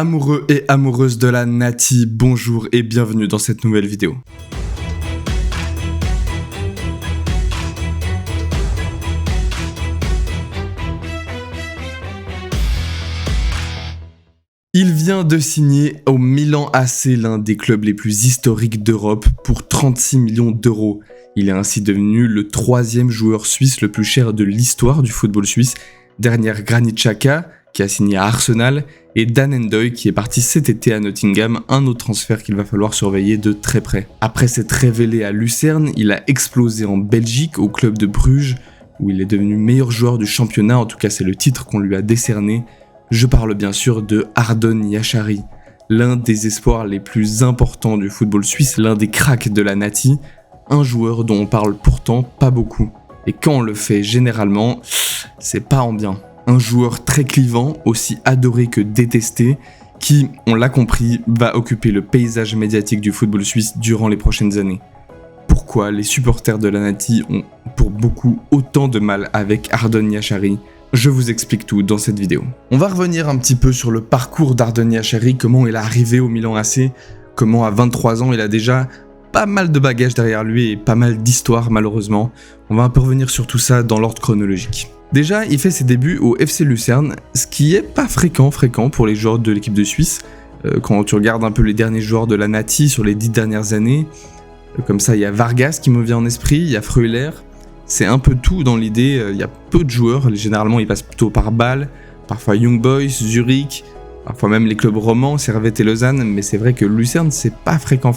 Amoureux et amoureuses de la Nati, bonjour et bienvenue dans cette nouvelle vidéo. Il vient de signer au Milan AC, l'un des clubs les plus historiques d'Europe, pour 36 millions d'euros. Il est ainsi devenu le troisième joueur suisse le plus cher de l'histoire du football suisse, derrière Granit Xhaka, qui a signé à Arsenal, et Dan N'Doye, qui est parti cet été à Nottingham, un autre transfert qu'il va falloir surveiller de très près. Après s'être révélé à Lucerne, il a explosé en Belgique, au club de Bruges, où il est devenu meilleur joueur du championnat, en tout cas c'est le titre qu'on lui a décerné. Je parle bien sûr de Ardon Jahshari, l'un des espoirs les plus importants du football suisse, l'un des cracks de la Nati, un joueur dont on parle pourtant pas beaucoup. Et quand on le fait généralement, c'est pas en bien. Un joueur très clivant, aussi adoré que détesté, qui, on l'a compris, va occuper le paysage médiatique du football suisse durant les prochaines années. Pourquoi les supporters de la Nati ont pour beaucoup autant de mal avec Ardon Jahshari ? Je vous explique tout dans cette vidéo. On va revenir un petit peu sur le parcours d'Ardon Jahshari, comment il est arrivé au Milan AC, comment à 23 ans il a déjà pas mal de bagages derrière lui et pas mal d'histoires malheureusement. On va un peu revenir sur tout ça dans l'ordre chronologique. Déjà, il fait ses débuts au FC Lucerne, ce qui est pas fréquent pour les joueurs de l'équipe de Suisse. Quand tu regardes un peu les derniers joueurs de la Nati sur les 10 dernières années, comme ça il y a Vargas qui me vient en esprit, il y a Freuler. C'est un peu tout dans l'idée, il y a peu de joueurs, généralement ils passent plutôt par Bâle, parfois Young Boys, Zurich, parfois même les clubs romans, Servette et Lausanne, mais c'est vrai que Lucerne c'est pas fréquent.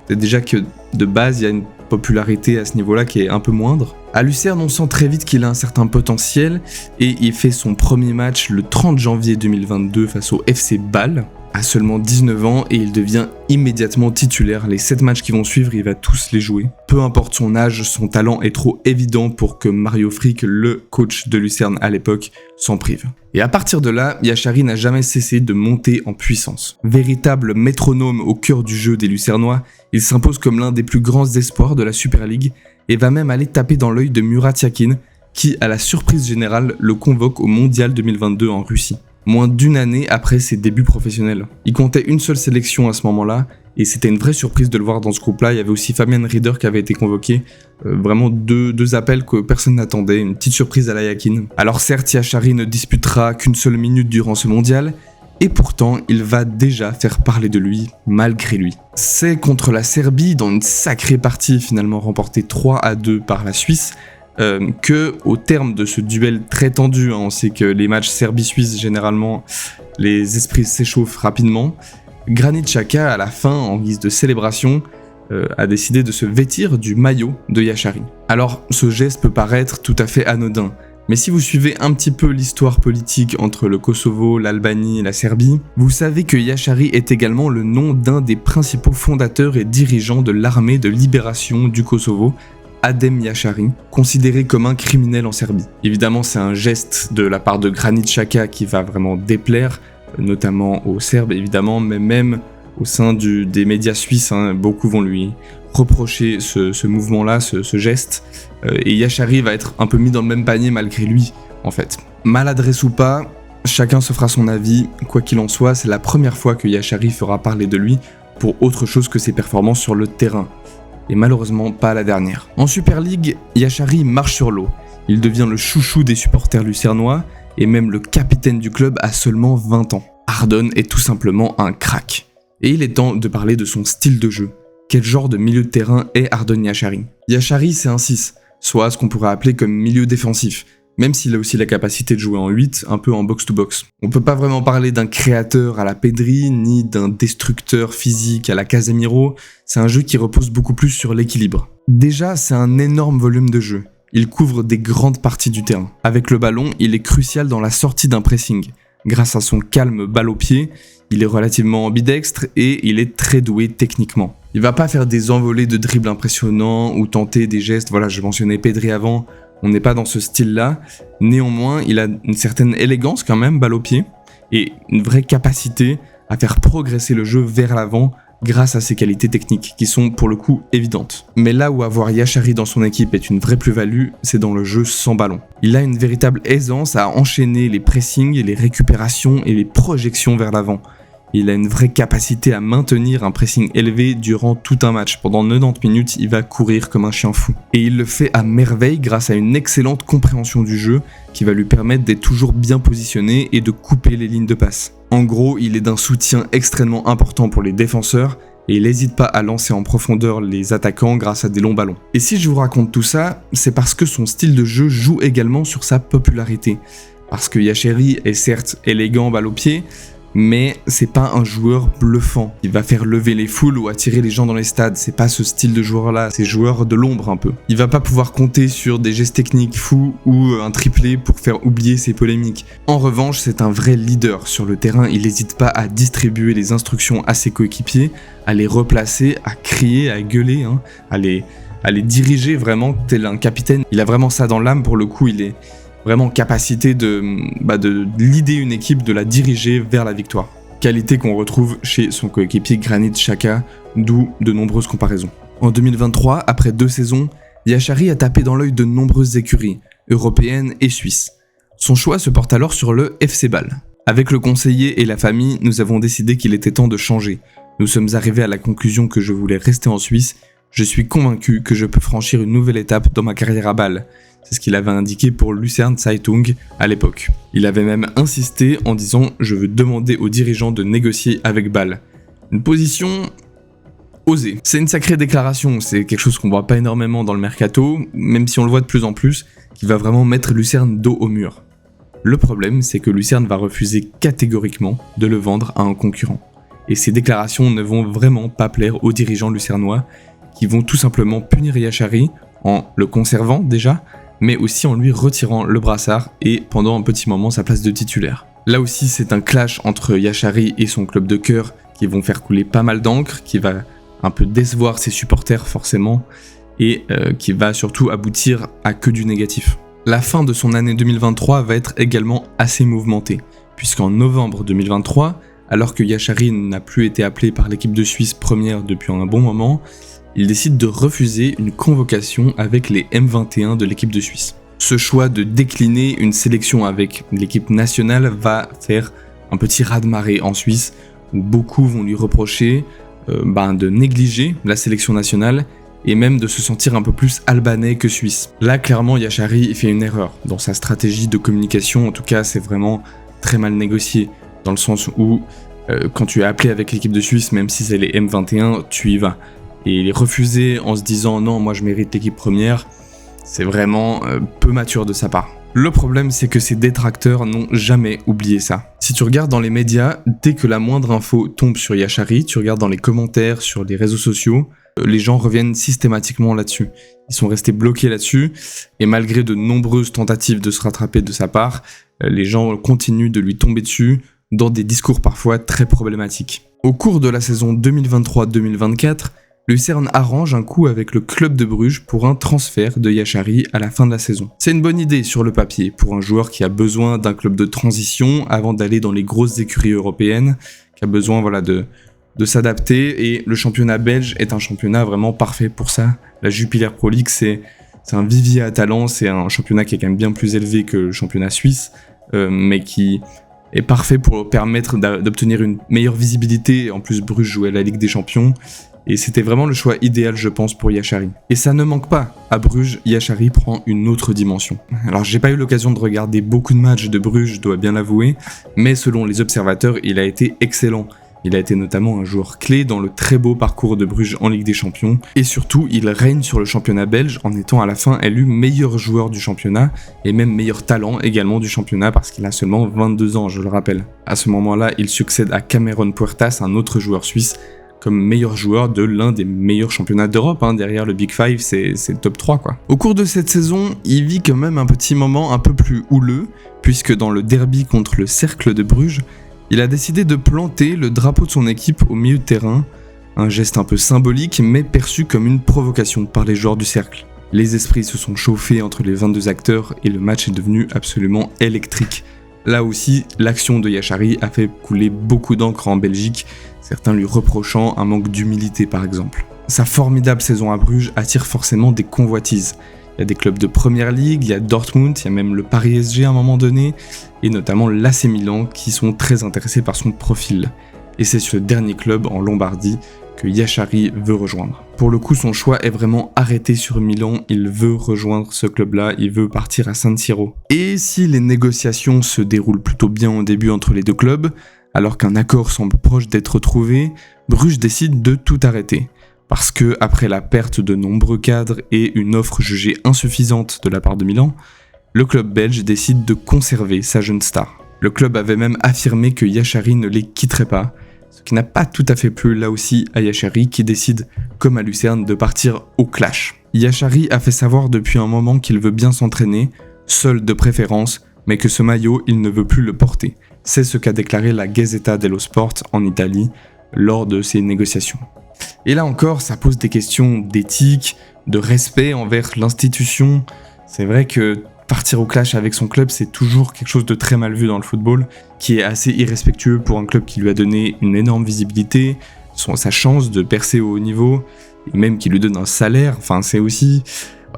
C'est déjà que de base il y a une popularité à ce niveau-là qui est un peu moindre. À Lucerne on sent très vite qu'il a un certain potentiel et il fait son premier match le 30 janvier 2022 face au FC Bâle. À seulement 19 ans et il devient immédiatement titulaire. Les 7 matchs qui vont suivre, il va tous les jouer. Peu importe son âge, son talent est trop évident pour que Mario Frick, le coach de Lucerne à l'époque, s'en prive. Et à partir de là, Jahshari n'a jamais cessé de monter en puissance. Véritable métronome au cœur du jeu des Lucernois, il s'impose comme l'un des plus grands espoirs de la Super League et va même aller taper dans l'œil de Murat Yakin, qui, à la surprise générale, le convoque au Mondial 2022 en Russie. Moins d'une année après ses débuts professionnels. Il comptait une seule sélection à ce moment-là, et c'était une vraie surprise de le voir dans ce groupe-là. Il y avait aussi Fabian Rieder qui avait été convoqué, vraiment deux appels que personne n'attendait, une petite surprise à la Yakin. Alors certes, Jahshari ne disputera qu'une seule minute durant ce mondial, et pourtant il va déjà faire parler de lui, malgré lui. C'est contre la Serbie, dans une sacrée partie finalement remportée 3-2 par la Suisse, que au terme de ce duel très tendu, on sait que les matchs Serbie-Suisse généralement les esprits s'échauffent rapidement, Granit Xhaka à la fin en guise de célébration a décidé de se vêtir du maillot de Jahshari. Alors ce geste peut paraître tout à fait anodin, mais si vous suivez un petit peu l'histoire politique entre le Kosovo, l'Albanie et la Serbie, vous savez que Jahshari est également le nom d'un des principaux fondateurs et dirigeants de l'armée de libération du Kosovo, Adem Jahshari, considéré comme un criminel en Serbie. Évidemment, c'est un geste de la part de Granit Xhaka qui va vraiment déplaire, notamment aux Serbes évidemment, mais même au sein des médias suisses, beaucoup vont lui reprocher ce mouvement-là, ce geste, et Jahshari va être un peu mis dans le même panier malgré lui, en fait. Maladresse ou pas, chacun se fera son avis, quoi qu'il en soit, c'est la première fois que Jahshari fera parler de lui pour autre chose que ses performances sur le terrain. Et malheureusement pas la dernière. En Super League, Jahshari marche sur l'eau. Il devient le chouchou des supporters lucernois et même le capitaine du club à seulement 20 ans. Ardon est tout simplement un crack. Et il est temps de parler de son style de jeu. Quel genre de milieu de terrain est Ardon Jahshari ? Jahshari c'est un 6, soit ce qu'on pourrait appeler comme milieu défensif, même s'il a aussi la capacité de jouer en 8, un peu en box-to-box. On peut pas vraiment parler d'un créateur à la Pedri, ni d'un destructeur physique à la Casemiro, c'est un jeu qui repose beaucoup plus sur l'équilibre. Déjà, c'est un énorme volume de jeu. Il couvre des grandes parties du terrain. Avec le ballon, il est crucial dans la sortie d'un pressing. Grâce à son calme balle au pied, il est relativement ambidextre et il est très doué techniquement. Il va pas faire des envolées de dribbles impressionnants ou tenter des gestes, voilà, je mentionnais Pedri avant, on n'est pas dans ce style-là. Néanmoins, il a une certaine élégance quand même, balle au pied, et une vraie capacité à faire progresser le jeu vers l'avant grâce à ses qualités techniques, qui sont pour le coup évidentes. Mais là où avoir Yachari dans son équipe est une vraie plus-value, c'est dans le jeu sans ballon. Il a une véritable aisance à enchaîner les pressings, les récupérations et les projections vers l'avant. Il a une vraie capacité à maintenir un pressing élevé durant tout un match. Pendant 90 minutes, il va courir comme un chien fou. Et il le fait à merveille grâce à une excellente compréhension du jeu qui va lui permettre d'être toujours bien positionné et de couper les lignes de passe. En gros, il est d'un soutien extrêmement important pour les défenseurs et il n'hésite pas à lancer en profondeur les attaquants grâce à des longs ballons. Et si je vous raconte tout ça, c'est parce que son style de jeu joue également sur sa popularité. Parce que Yachari est certes élégant balle au pied, mais c'est pas un joueur bluffant. Il va faire lever les foules ou attirer les gens dans les stades. C'est pas ce style de joueur-là. C'est joueur de l'ombre un peu. Il va pas pouvoir compter sur des gestes techniques fous ou un triplé pour faire oublier ses polémiques. En revanche, c'est un vrai leader. Sur le terrain, il n'hésite pas à distribuer les instructions à ses coéquipiers, à les replacer, à crier, à gueuler, à les diriger vraiment tel un capitaine. Il a vraiment ça dans l'âme pour le coup. Il est vraiment en capacité de leader une équipe, de la diriger vers la victoire. Qualité qu'on retrouve chez son coéquipier Granit Xhaka, d'où de nombreuses comparaisons. En 2023, après 2 saisons, Yachari a tapé dans l'œil de nombreuses écuries, européennes et suisses. Son choix se porte alors sur le FC Bâle. Avec le conseiller et la famille, nous avons décidé qu'il était temps de changer. Nous sommes arrivés à la conclusion que je voulais rester en Suisse. Je suis convaincu que je peux franchir une nouvelle étape dans ma carrière à Bâle. C'est ce qu'il avait indiqué pour Lucerne Zeitung à l'époque. Il avait même insisté en disant « Je veux demander aux dirigeants de négocier avec Bâle ». Une position osée. C'est une sacrée déclaration, c'est quelque chose qu'on voit pas énormément dans le mercato, même si on le voit de plus en plus, qui va vraiment mettre Lucerne dos au mur. Le problème, c'est que Lucerne va refuser catégoriquement de le vendre à un concurrent. Et ces déclarations ne vont vraiment pas plaire aux dirigeants lucernois, qui vont tout simplement punir Yachari en le conservant déjà, mais aussi en lui retirant le brassard et pendant un petit moment sa place de titulaire. Là aussi c'est un clash entre Yachari et son club de cœur qui vont faire couler pas mal d'encre, qui va un peu décevoir ses supporters forcément, et qui va surtout aboutir à que du négatif. La fin de son année 2023 va être également assez mouvementée, puisqu'en novembre 2023, alors que Yachari n'a plus été appelé par l'équipe de Suisse première depuis un bon moment, il décide de refuser une convocation avec les M21 de l'équipe de Suisse. Ce choix de décliner une sélection avec l'équipe nationale va faire un petit raz-de-marée en Suisse, où beaucoup vont lui reprocher de négliger la sélection nationale et même de se sentir un peu plus albanais que suisse. Là, clairement, Yachari fait une erreur. Dans sa stratégie de communication, en tout cas, c'est vraiment très mal négocié, dans le sens où quand tu es appelé avec l'équipe de Suisse, même si c'est les M21, tu y vas. Et les refuser en se disant « non, moi je mérite l'équipe première », c'est vraiment peu mature de sa part. Le problème, c'est que ses détracteurs n'ont jamais oublié ça. Si tu regardes dans les médias, dès que la moindre info tombe sur Yachari, tu regardes dans les commentaires, sur les réseaux sociaux, les gens reviennent systématiquement là-dessus. Ils sont restés bloqués là-dessus, et malgré de nombreuses tentatives de se rattraper de sa part, les gens continuent de lui tomber dessus, dans des discours parfois très problématiques. Au cours de la saison 2023-2024, Lucerne arrange un coup avec le club de Bruges pour un transfert de Yachari à la fin de la saison. C'est une bonne idée sur le papier pour un joueur qui a besoin d'un club de transition avant d'aller dans les grosses écuries européennes, qui a besoin de s'adapter, et le championnat belge est un championnat vraiment parfait pour ça. La Jupiler Pro League, c'est un vivier à talent, c'est un championnat qui est quand même bien plus élevé que le championnat suisse, mais qui est parfait pour permettre d'obtenir une meilleure visibilité. En plus, Bruges jouait la Ligue des Champions, et c'était vraiment le choix idéal, je pense, pour Yachari. Et ça ne manque pas. À Bruges, Yachari prend une autre dimension. Alors, j'ai pas eu l'occasion de regarder beaucoup de matchs de Bruges, je dois bien l'avouer, mais selon les observateurs, il a été excellent. Il a été notamment un joueur clé dans le très beau parcours de Bruges en Ligue des Champions, et surtout, il règne sur le championnat belge en étant à la fin élu meilleur joueur du championnat, et même meilleur talent également du championnat, parce qu'il a seulement 22 ans, je le rappelle. À ce moment-là, il succède à Cameron Puertas, un autre joueur suisse, comme meilleur joueur de l'un des meilleurs championnats d'Europe, derrière le Big Five, c'est le top 3 quoi. Au cours de cette saison, il vit quand même un petit moment un peu plus houleux, puisque dans le derby contre le Cercle de Bruges, il a décidé de planter le drapeau de son équipe au milieu de terrain, un geste un peu symbolique mais perçu comme une provocation par les joueurs du Cercle. Les esprits se sont chauffés entre les 22 acteurs et le match est devenu absolument électrique. Là aussi, l'action de Yachari a fait couler beaucoup d'encre en Belgique, certains lui reprochant un manque d'humilité par exemple. Sa formidable saison à Bruges attire forcément des convoitises. Il y a des clubs de Première Ligue, il y a Dortmund, il y a même le Paris SG à un moment donné, et notamment l'AC Milan qui sont très intéressés par son profil. Et c'est ce dernier club en Lombardie que Yashari veut rejoindre. Pour le coup, son choix est vraiment arrêté sur Milan, il veut rejoindre ce club-là, il veut partir à San Siro. Et si les négociations se déroulent plutôt bien au début entre les deux clubs, alors qu'un accord semble proche d'être trouvé, Bruges décide de tout arrêter. Parce que, après la perte de nombreux cadres et une offre jugée insuffisante de la part de Milan, le club belge décide de conserver sa jeune star. Le club avait même affirmé que Yashari ne les quitterait pas, ce qui n'a pas tout à fait plu là aussi à Yashari qui décide, comme à Lucerne, de partir au clash. Yashari a fait savoir depuis un moment qu'il veut bien s'entraîner, seul de préférence, mais que ce maillot, il ne veut plus le porter. C'est ce qu'a déclaré la Gazzetta dello Sport en Italie lors de ces négociations. Et là encore, ça pose des questions d'éthique, de respect envers l'institution. C'est vrai que partir au clash avec son club, c'est toujours quelque chose de très mal vu dans le football, qui est assez irrespectueux pour un club qui lui a donné une énorme visibilité, sa chance de percer au haut niveau, et même qui lui donne un salaire. Enfin, c'est aussi...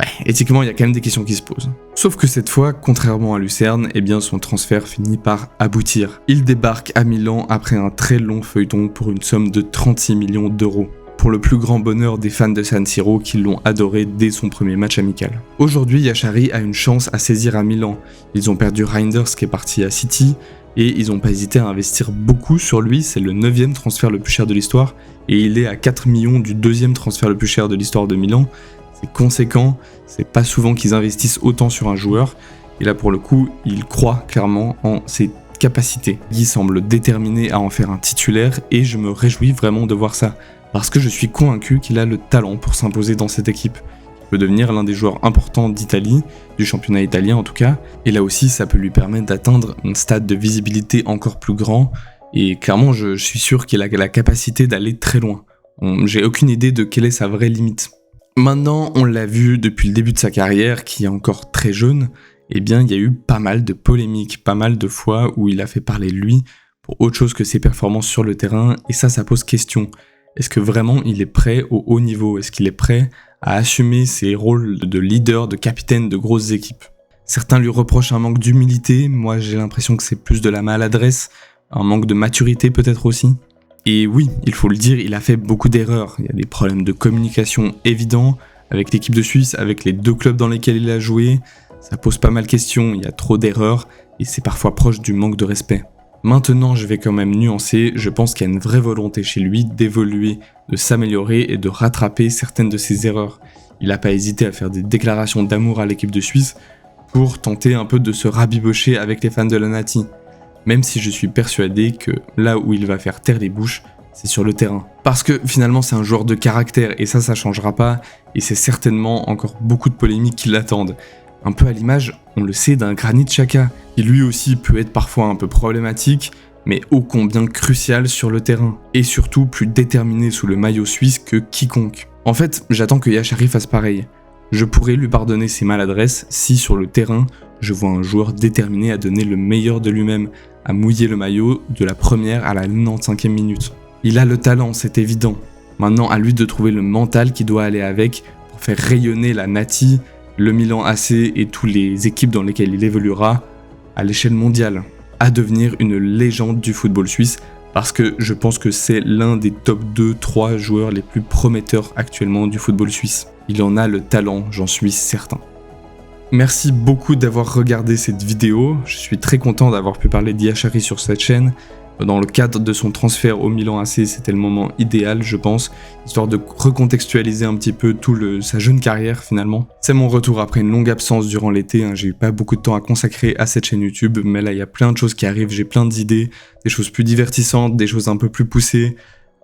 Ouais, éthiquement, il y a quand même des questions qui se posent. Sauf que cette fois, contrairement à Lucerne, eh bien son transfert finit par aboutir. Il débarque à Milan après un très long feuilleton pour une somme de 36 millions d'euros. Pour le plus grand bonheur des fans de San Siro qui l'ont adoré dès son premier match amical. Aujourd'hui, Yashari a une chance à saisir à Milan. Ils ont perdu Reinders qui est parti à City, et ils n'ont pas hésité à investir beaucoup sur lui, c'est le 9e transfert le plus cher de l'histoire, et il est à 4 millions du 2e transfert le plus cher de l'histoire de Milan. C'est conséquent, c'est pas souvent qu'ils investissent autant sur un joueur, et là pour le coup, ils croient clairement en ses capacités. Guy semble déterminé à en faire un titulaire, et je me réjouis vraiment de voir ça. Parce que je suis convaincu qu'il a le talent pour s'imposer dans cette équipe. Il peut devenir l'un des joueurs importants d'Italie, du championnat italien en tout cas, et là aussi ça peut lui permettre d'atteindre un stade de visibilité encore plus grand, et clairement je suis sûr qu'il a la capacité d'aller très loin. J'ai aucune idée de quelle est sa vraie limite. Maintenant, on l'a vu depuis le début de sa carrière, qui est encore très jeune, eh bien il y a eu pas mal de polémiques, pas mal de fois où il a fait parler de lui pour autre chose que ses performances sur le terrain, et ça pose question. Est-ce que vraiment il est prêt au haut niveau? Est-ce qu'il est prêt à assumer ses rôles de leader, de capitaine de grosses équipes? Certains lui reprochent un manque d'humilité, moi j'ai l'impression que c'est plus de la maladresse, un manque de maturité peut-être aussi. Et oui, il faut le dire, il a fait beaucoup d'erreurs. Il y a des problèmes de communication évidents avec l'équipe de Suisse, avec les deux clubs dans lesquels il a joué. Ça pose pas mal de questions, il y a trop d'erreurs et c'est parfois proche du manque de respect. Maintenant, je vais quand même nuancer, je pense qu'il y a une vraie volonté chez lui d'évoluer, de s'améliorer et de rattraper certaines de ses erreurs. Il n'a pas hésité à faire des déclarations d'amour à l'équipe de Suisse pour tenter un peu de se rabibocher avec les fans de la Nati. Même si je suis persuadé que là où il va faire taire les bouches, c'est sur le terrain. Parce que finalement c'est un joueur de caractère et ça changera pas, et c'est certainement encore beaucoup de polémiques qui l'attendent. Un peu à l'image, on le sait, d'un Granit Xhaka, qui lui aussi peut être parfois un peu problématique, mais ô combien crucial sur le terrain, et surtout plus déterminé sous le maillot suisse que quiconque. En fait, j'attends que Yashari fasse pareil. Je pourrais lui pardonner ses maladresses si sur le terrain, je vois un joueur déterminé à donner le meilleur de lui-même, à mouiller le maillot de la première à la 95e minute. Il a le talent, c'est évident. Maintenant, à lui de trouver le mental qui doit aller avec pour faire rayonner la Nati, le Milan AC et toutes les équipes dans lesquelles il évoluera à l'échelle mondiale, à devenir une légende du football suisse, parce que je pense que c'est l'un des top 2-3 joueurs les plus prometteurs actuellement du football suisse. Il en a le talent, j'en suis certain. Merci beaucoup d'avoir regardé cette vidéo, je suis très content d'avoir pu parler d'Yashari sur cette chaîne. Dans le cadre de son transfert au Milan AC, c'était le moment idéal, je pense, histoire de recontextualiser un petit peu sa jeune carrière finalement. C'est mon retour après une longue absence durant l'été, j'ai eu pas beaucoup de temps à consacrer à cette chaîne YouTube, mais là il y a plein de choses qui arrivent, j'ai plein d'idées, des choses plus divertissantes, des choses un peu plus poussées.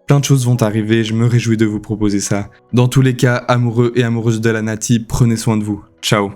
Plein de choses vont arriver, je me réjouis de vous proposer ça. Dans tous les cas, amoureux et amoureuses de la Nati, prenez soin de vous. Ciao.